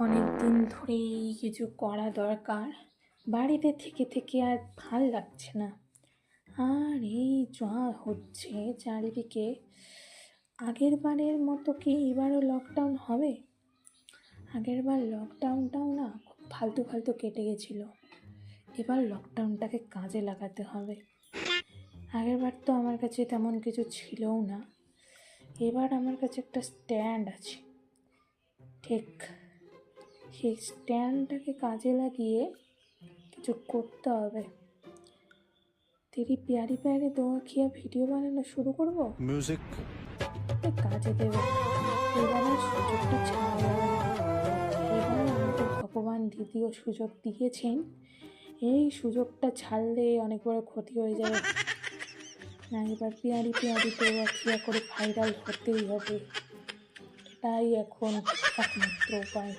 অনেক দিন ধরেই কিছু করা দরকার। বাড়িতে থেকে থেকে আর ভাল লাগছে না। আর এই যা হচ্ছে চারিদিকে, আগের বারের মতো কি এবারও লকডাউন হবে? আগের বার লকডাউনটাও না খুব ফালতু ফালতু কেটে গেছিলো। এবার লকডাউনটাকে কাজে লাগাতে হবে। আগের বার তো আমার কাছে তেমন কিছু ছিলও না, এবার আমার কাছে একটা স্ট্যান্ড আছে। ঠিক সেই স্ট্যান্ডটাকে কাজে লাগিয়ে কিছু করতে হবে। তেরি প্যারি প্যারি দোয়া খেয়ে ভিডিও বানানো শুরু করবো। মিউজিক কাজে দেবে। এবার আর সুযোগটা ছাড়া যাবে না। এবার আমাকে ভগবান দ্বিতীয় সুযোগ দিয়েছেন, এই সুযোগটা ছাড়লে অনেক বড় ক্ষতি হয়ে যাবে। না, এবার পেয়ারি পেয়ারি দোয়া খেয়া করে ভাইরাল হতেই হবে। এটাই এখন একমাত্র উপায়।